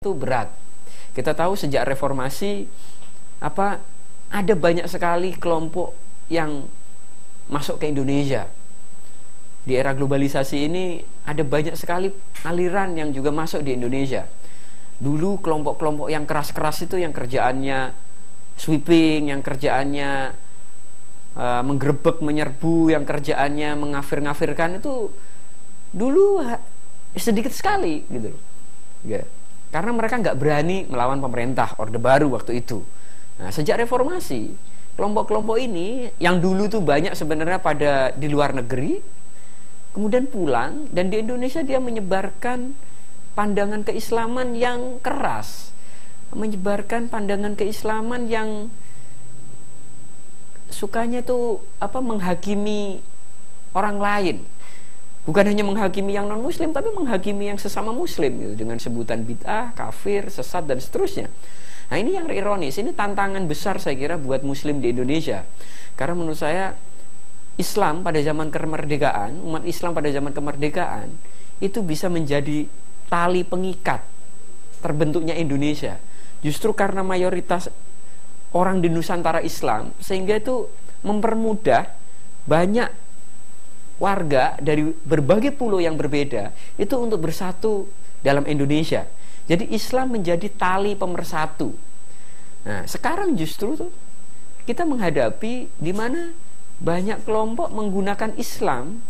itu berat. Kita tahu sejak reformasi ada banyak sekali kelompok yang masuk ke Indonesia. Di era globalisasi ini ada banyak sekali aliran yang juga masuk di Indonesia. Dulu kelompok-kelompok yang keras-keras itu yang kerjaannya sweeping, yang kerjaannya menggerebek, menyerbu, yang kerjaannya mengafir-ngafirkan itu dulu sedikit sekali gitu loh. Ya. Karena mereka nggak berani melawan pemerintah Orde Baru waktu itu. Nah, sejak reformasi, kelompok-kelompok ini yang dulu tuh banyak sebenarnya pada di luar negeri, kemudian pulang, dan di Indonesia dia menyebarkan pandangan keislaman yang keras, menyebarkan pandangan keislaman yang sukanya tuh menghakimi orang lain. Bukan hanya menghakimi yang non-muslim, tapi menghakimi yang sesama muslim gitu, dengan sebutan bid'ah, kafir, sesat, dan seterusnya. Nah, ini yang ironis. Ini tantangan besar saya kira buat muslim di Indonesia. Karena menurut saya Islam pada zaman kemerdekaan, umat Islam pada zaman kemerdekaan itu bisa menjadi tali pengikat terbentuknya Indonesia. Justru karena mayoritas orang di Nusantara Islam, sehingga itu mempermudah banyak warga dari berbagai pulau yang berbeda itu untuk bersatu dalam Indonesia. Jadi Islam menjadi tali pemersatu. Nah, sekarang justru tuh kita menghadapi di mana banyak kelompok menggunakan Islam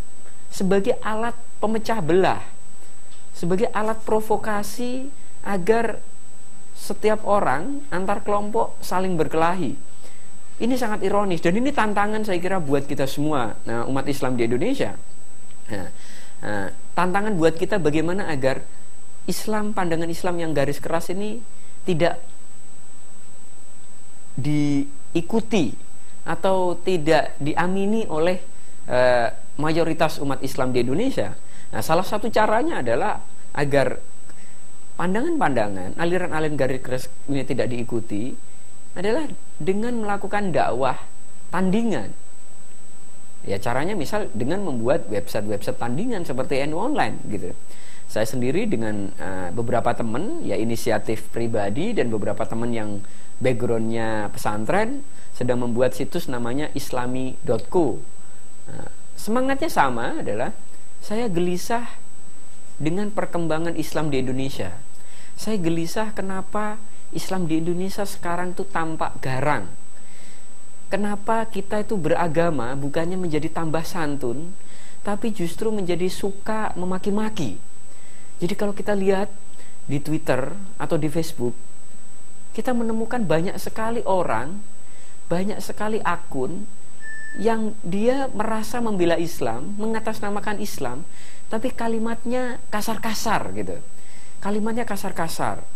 sebagai alat pemecah belah, sebagai alat provokasi agar setiap orang antar kelompok saling berkelahi. Ini sangat ironis, dan ini tantangan saya kira buat kita semua, umat Islam di Indonesia. Tantangan buat kita bagaimana agar Islam, pandangan Islam yang garis keras ini tidak diikuti atau tidak diamini oleh mayoritas umat Islam di Indonesia. Nah, salah satu caranya adalah agar pandangan-pandangan, aliran-aliran garis keras ini tidak diikuti adalah dengan melakukan dakwah tandingan. Ya, caranya misal dengan membuat website tandingan seperti NU Online gitu. Saya sendiri dengan beberapa teman, ya inisiatif pribadi dan beberapa teman yang backgroundnya pesantren sedang membuat situs namanya islami.co. Semangatnya sama, adalah saya gelisah dengan perkembangan Islam di Indonesia. Saya gelisah kenapa Islam di Indonesia sekarang tuh tampak garang. Kenapa kita itu beragama bukannya menjadi tambah santun, tapi justru menjadi suka memaki-maki. Jadi kalau kita lihat di Twitter atau di Facebook, kita menemukan banyak sekali orang, banyak sekali akun yang dia merasa membela Islam, mengatasnamakan Islam, tapi kalimatnya kasar-kasar gitu. Kalimatnya kasar-kasar,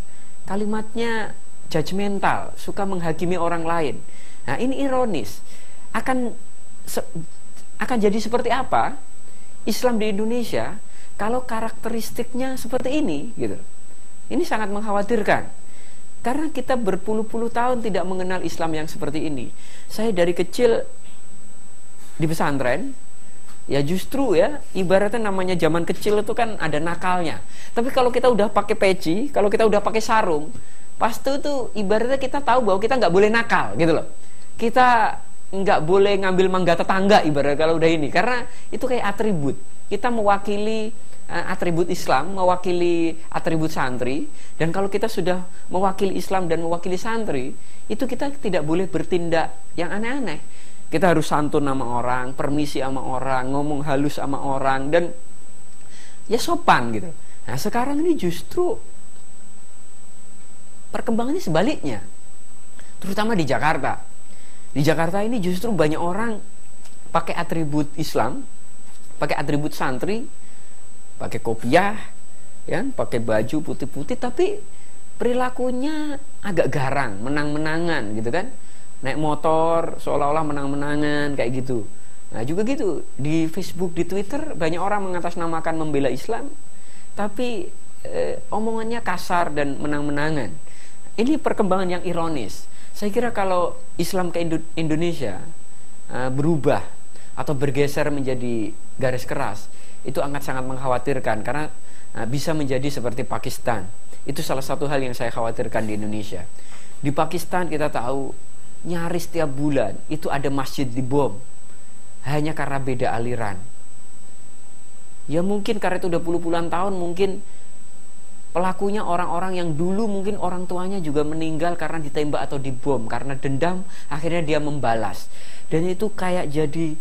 kalimatnya judgmental, suka menghakimi orang lain. Nah, ini ironis. Akan jadi seperti apa Islam di Indonesia kalau karakteristiknya seperti ini gitu. Ini sangat mengkhawatirkan. Karena kita berpuluh-puluh tahun tidak mengenal Islam yang seperti ini. Saya dari kecil di pesantren, ya justru ya, ibaratnya namanya zaman kecil itu kan ada nakalnya. Tapi kalau kita udah pakai peci, kalau kita udah pakai sarung, pasti itu ibaratnya kita tahu bahwa kita nggak boleh nakal gitu loh. Kita nggak boleh ngambil mangga tetangga ibaratnya kalau udah ini, karena itu kayak atribut. Kita mewakili atribut Islam, mewakili atribut santri, dan kalau kita sudah mewakili Islam dan mewakili santri, itu kita tidak boleh bertindak yang aneh-aneh. Kita harus santun sama orang, permisi sama orang, ngomong halus sama orang, dan ya sopan gitu. Nah, sekarang ini justru perkembangannya sebaliknya, terutama di Jakarta. Di Jakarta ini justru banyak orang pakai atribut Islam, pakai atribut santri, pakai kopiah, ya, pakai baju putih-putih, tapi perilakunya agak garang, menang-menangan gitu kan. Naik motor seolah-olah menang-menangan kayak gitu. Nah, juga gitu di Facebook, di Twitter banyak orang mengatasnamakan membela Islam, tapi omongannya kasar dan menang-menangan. Ini perkembangan yang ironis. Saya kira kalau Islam ke Indonesia berubah atau bergeser menjadi garis keras, itu sangat mengkhawatirkan, karena bisa menjadi seperti Pakistan Itu salah satu hal yang saya khawatirkan di Indonesia. Di Pakistan kita tahu nyaris setiap bulan itu ada masjid dibom hanya karena beda aliran. Ya mungkin karena itu udah puluh-puluhan tahun, mungkin pelakunya orang-orang yang dulu mungkin orang tuanya juga meninggal karena ditembak atau dibom, karena dendam akhirnya dia membalas. Dan itu kayak jadi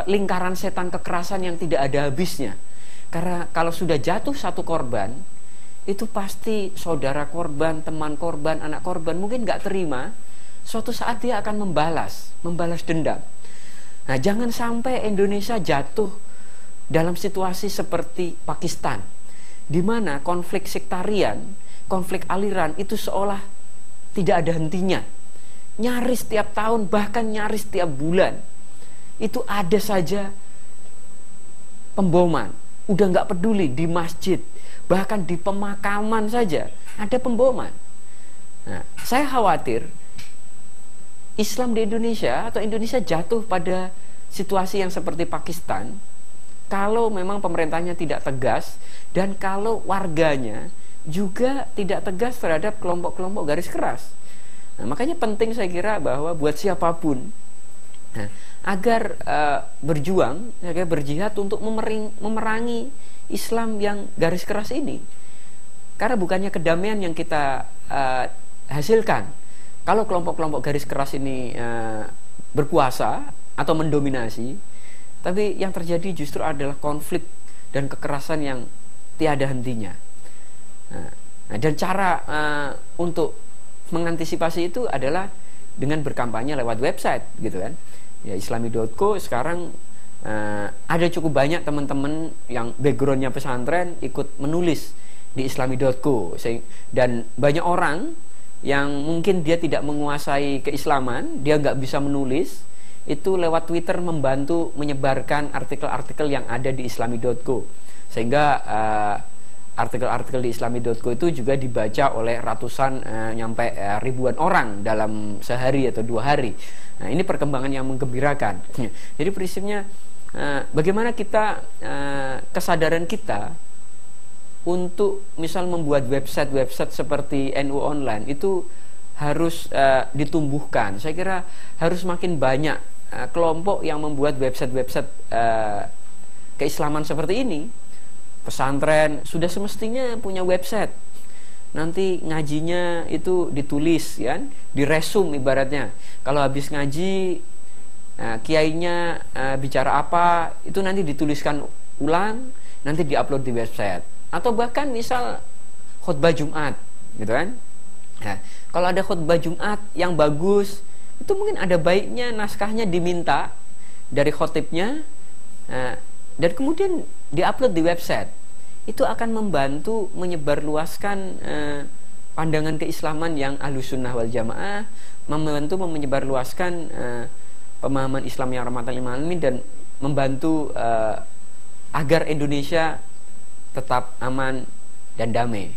lingkaran setan kekerasan yang tidak ada habisnya. Karena kalau sudah jatuh satu korban, itu pasti saudara korban, teman korban, anak korban mungkin gak terima. Suatu saat dia akan membalas dendam. Nah, jangan sampai Indonesia jatuh dalam situasi seperti Pakistan, di mana konflik sektarian, konflik aliran itu seolah tidak ada hentinya. Nyaris setiap tahun, bahkan nyaris setiap bulan, itu ada saja pemboman. Udah gak peduli di masjid, bahkan di pemakaman saja ada pemboman. Nah, saya khawatir Islam di Indonesia atau Indonesia jatuh pada situasi yang seperti Pakistan kalau memang pemerintahnya tidak tegas dan kalau warganya juga tidak tegas terhadap kelompok-kelompok garis keras. Nah, makanya penting saya kira bahwa buat siapapun agar berjuang, agar berjihad untuk memerangi Islam yang garis keras ini. Karena bukannya kedamaian yang kita hasilkan kalau kelompok-kelompok garis keras ini berkuasa atau mendominasi, tapi yang terjadi justru adalah konflik dan kekerasan yang tiada hentinya. Nah, dan cara untuk mengantisipasi itu adalah dengan berkampanye lewat website, gitu kan? Ya, islami.co sekarang ada cukup banyak teman-teman yang backgroundnya pesantren ikut menulis di islami.co, dan banyak orang yang mungkin dia tidak menguasai keislaman, dia nggak bisa menulis, itu lewat Twitter membantu menyebarkan artikel-artikel yang ada di islami.co, sehingga artikel-artikel di islami.co itu juga dibaca oleh ratusan nyampe ribuan orang dalam sehari atau 2 hari. Nah, ini perkembangan yang menggembirakan. Jadi prinsipnya bagaimana kita kesadaran kita untuk misal membuat website seperti NU Online itu harus ditumbuhkan. Saya kira harus makin banyak kelompok yang membuat website keislaman seperti ini. Pesantren sudah semestinya punya website. Nanti ngajinya itu ditulis, ya, diresum ibaratnya. Kalau habis ngaji, kiainya bicara apa, itu nanti dituliskan ulang, nanti diupload di website. Atau bahkan misal khutbah Jumat, gitu kan? Nah, kalau ada khutbah Jumat yang bagus, itu mungkin ada baiknya naskahnya diminta dari khotibnya, dan kemudian diupload di website. Itu akan membantu menyebarluaskan pandangan keislaman yang Ahlussunnah wal Jamaah, membantu menyebarluaskan pemahaman Islam yang rahmatan lil alamin, dan membantu agar Indonesia tetap aman dan damai.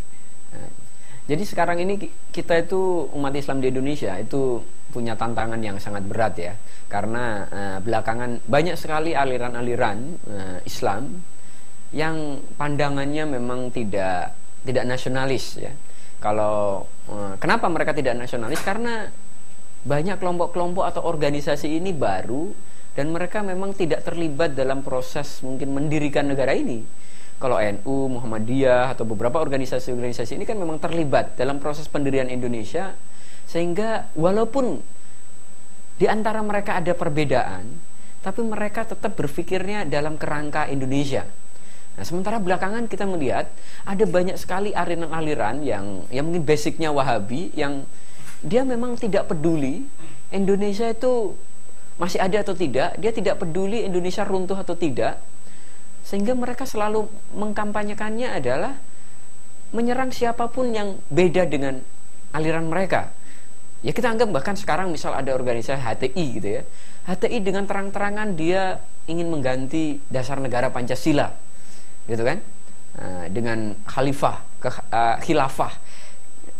Jadi sekarang ini kita itu umat Islam di Indonesia itu punya tantangan yang sangat berat, ya, karena belakangan banyak sekali aliran-aliran Islam yang pandangannya memang tidak nasionalis, ya. Kalau kenapa mereka tidak nasionalis? Karena banyak kelompok-kelompok atau organisasi ini baru dan mereka memang tidak terlibat dalam proses mungkin mendirikan negara ini. Kalau NU, Muhammadiyah atau beberapa organisasi-organisasi ini kan memang terlibat dalam proses pendirian Indonesia, sehingga walaupun di antara mereka ada perbedaan, tapi mereka tetap berpikirnya dalam kerangka Indonesia. Nah, sementara belakangan kita melihat ada banyak sekali aliran-aliran yang mungkin basicnya Wahabi, yang dia memang tidak peduli Indonesia itu masih ada atau tidak, dia tidak peduli Indonesia runtuh atau tidak, sehingga mereka selalu mengkampanyekannya adalah menyerang siapapun yang beda dengan aliran mereka. Ya, kita anggap bahkan sekarang misal ada organisasi HTI, gitu ya, HTI dengan terang-terangan dia ingin mengganti dasar negara Pancasila, gitu kan, dengan khilafah.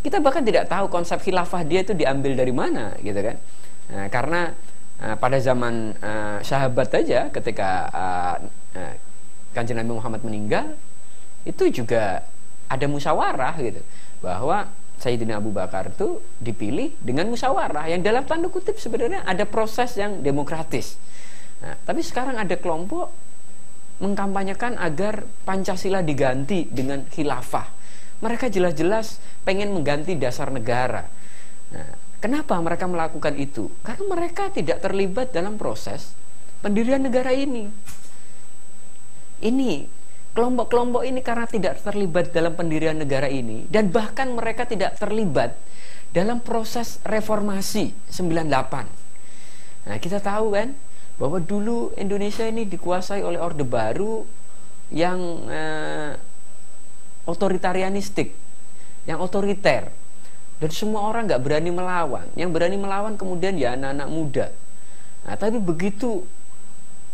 Kita bahkan tidak tahu konsep khilafah dia itu diambil dari mana, gitu kan. Karena pada zaman sahabat aja, ketika Kanjeng Nabi Muhammad meninggal, itu juga ada musyawarah gitu, bahwa Sayyidina Abu Bakar itu dipilih dengan musyawarah yang dalam tanda kutip sebenarnya ada proses yang demokratis. Nah, tapi sekarang ada kelompok mengkampanyekan agar Pancasila diganti dengan khilafah. Mereka jelas-jelas pengen mengganti dasar negara. Nah, kenapa mereka melakukan itu? Karena mereka tidak terlibat dalam proses pendirian negara ini. Ini kelompok-kelompok ini karena tidak terlibat dalam pendirian negara ini, dan bahkan mereka tidak terlibat dalam proses reformasi 98. Nah, kita tahu kan bahwa dulu Indonesia ini dikuasai oleh Orde Baru yang otoritarianistik, yang otoriter, dan semua orang nggak berani melawan. Yang berani melawan kemudian ya anak-anak muda. Nah, tapi begitu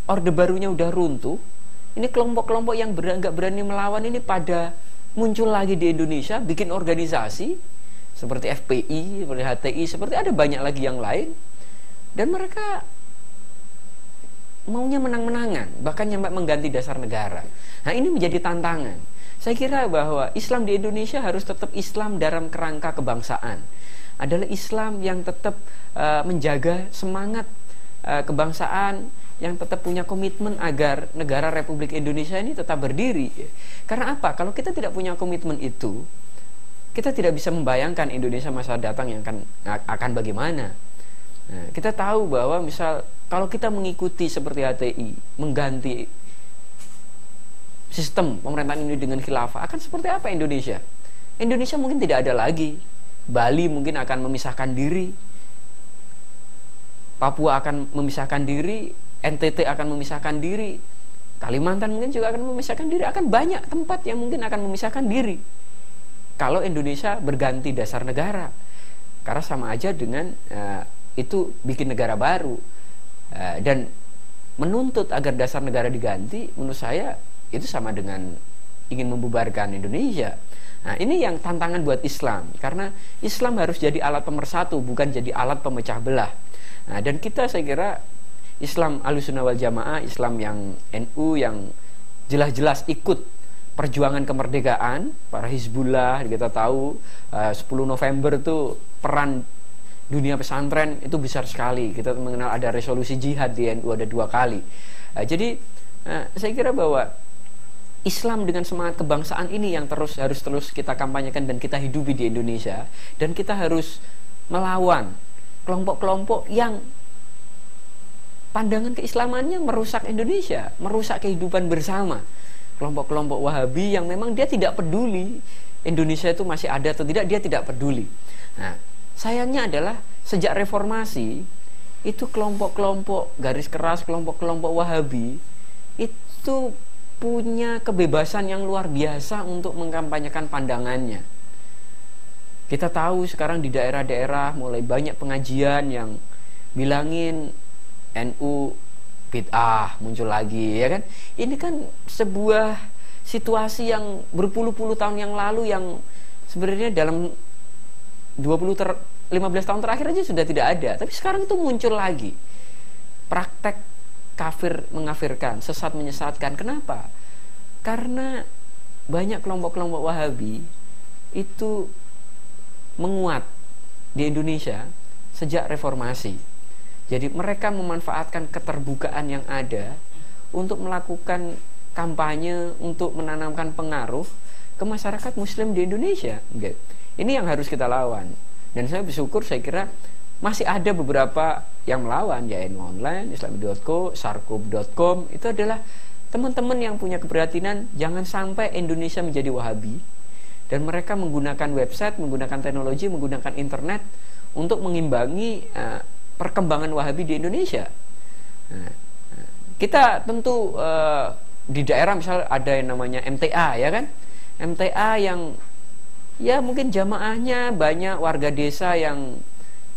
Orde Barunya udah runtuh, ini kelompok-kelompok yang nggak berani melawan ini pada muncul lagi di Indonesia, bikin organisasi seperti FPI, seperti HTI, seperti ada banyak lagi yang lain, dan mereka maunya menang-menangan, bahkan sampai mengganti dasar negara. Nah, ini menjadi tantangan. Saya kira bahwa Islam di Indonesia harus tetap Islam dalam kerangka kebangsaan, adalah Islam yang tetap menjaga semangat kebangsaan, yang tetap punya komitmen agar negara Republik Indonesia ini tetap berdiri. Karena apa? Kalau kita tidak punya komitmen itu, kita tidak bisa membayangkan Indonesia masa datang yang akan bagaimana. Nah, kita tahu bahwa misal kalau kita mengikuti seperti HTI, mengganti sistem pemerintahan ini dengan khilafah, akan seperti apa Indonesia? Indonesia mungkin tidak ada lagi. Bali mungkin akan memisahkan diri, Papua akan memisahkan diri, NTT akan memisahkan diri, Kalimantan mungkin juga akan memisahkan diri, akan banyak tempat yang mungkin akan memisahkan diri kalau Indonesia berganti dasar negara. Karena sama aja dengan itu bikin negara baru, dan menuntut agar dasar negara diganti, menurut saya itu sama dengan ingin membubarkan Indonesia. Nah, ini yang tantangan buat Islam, karena Islam harus jadi alat pemersatu, bukan jadi alat pemecah belah. Nah, dan kita, saya kira Islam Ahlussunnah wal Jamaah, Islam yang NU, yang jelas-jelas ikut perjuangan kemerdekaan, para Hizbullah, kita tahu 10 November itu peran dunia pesantren itu besar sekali. Kita mengenal ada resolusi jihad di NU ada 2 kali. Jadi saya kira bahwa Islam dengan semangat kebangsaan ini yang harus terus kita kampanyekan dan kita hidupi di Indonesia, dan kita harus melawan kelompok-kelompok yang pandangan keislamannya merusak Indonesia, merusak kehidupan bersama. Kelompok-kelompok Wahabi yang memang dia tidak peduli Indonesia itu masih ada atau tidak, dia tidak peduli. Nah, sayangnya adalah sejak reformasi itu kelompok-kelompok garis keras, kelompok-kelompok Wahabi itu punya kebebasan yang luar biasa untuk mengkampanyekan pandangannya. Kita tahu sekarang di daerah-daerah mulai banyak pengajian yang bilangin NU bid'ah muncul lagi, ya kan? Ini kan sebuah situasi yang berpuluh-puluh tahun yang lalu, yang sebenarnya dalam 15 tahun terakhir aja sudah tidak ada, tapi sekarang itu muncul lagi. Praktek kafir mengafirkan, sesat menyesatkan. Kenapa? Karena banyak kelompok-kelompok Wahabi itu menguat di Indonesia sejak reformasi. Jadi mereka memanfaatkan keterbukaan yang ada untuk melakukan kampanye, untuk menanamkan pengaruh ke masyarakat Muslim di Indonesia. Ini yang harus kita lawan. Dan saya bersyukur, saya kira masih ada beberapa yang melawan, ya NU Online, Islami.co, Sarkub.com. Itu adalah teman-teman yang punya keprihatinan jangan sampai Indonesia menjadi Wahabi, dan mereka menggunakan website, menggunakan teknologi, menggunakan internet untuk mengimbangi perkembangan Wahabi di Indonesia. Nah, kita tentu di daerah misal ada yang namanya MTA, ya kan? MTA yang ya mungkin jamaahnya banyak warga desa yang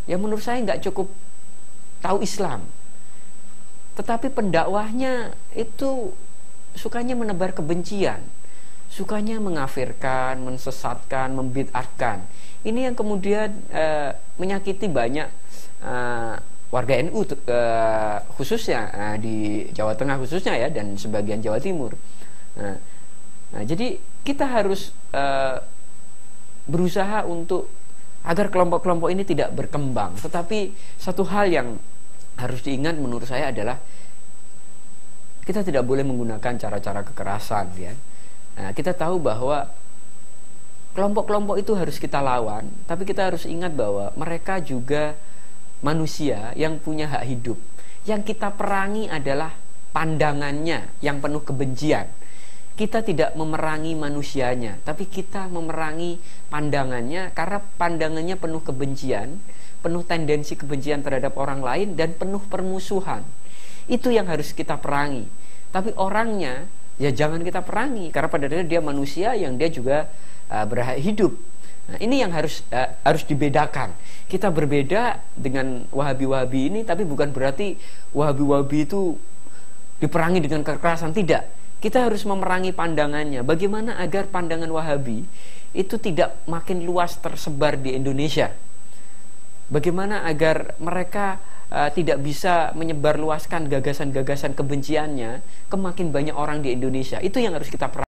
ya menurut saya nggak cukup tahu Islam, tetapi pendakwahnya itu sukanya menebar kebencian, sukanya mengafirkan, mensesatkan, membid'atkan. Ini yang kemudian menyakiti banyak warga NU khususnya di Jawa Tengah khususnya, ya, dan sebagian Jawa Timur. Nah, jadi kita harus berusaha untuk agar kelompok-kelompok ini tidak berkembang. Tetapi satu hal yang harus diingat menurut saya adalah kita tidak boleh menggunakan cara-cara kekerasan, ya. Nah, kita tahu bahwa kelompok-kelompok itu harus kita lawan, tapi kita harus ingat bahwa mereka juga manusia yang punya hak hidup. Yang kita perangi adalah pandangannya yang penuh kebencian. Kita tidak memerangi manusianya, tapi kita memerangi pandangannya, karena pandangannya penuh kebencian, penuh tendensi kebencian terhadap orang lain, dan penuh permusuhan. Itu yang harus kita perangi. Tapi orangnya, ya jangan kita perangi, karena pada dasarnya dia manusia yang dia juga berhak hidup. Nah, ini yang harus dibedakan. Kita berbeda dengan Wahabi-Wahabi ini, tapi bukan berarti Wahabi-Wahabi itu diperangi dengan kekerasan, tidak. Kita harus memerangi pandangannya. Bagaimana agar pandangan Wahabi itu tidak makin luas tersebar di Indonesia? Bagaimana agar mereka tidak bisa menyebarluaskan gagasan-gagasan kebenciannya ke makin banyak orang di Indonesia? Itu yang harus kita perangi.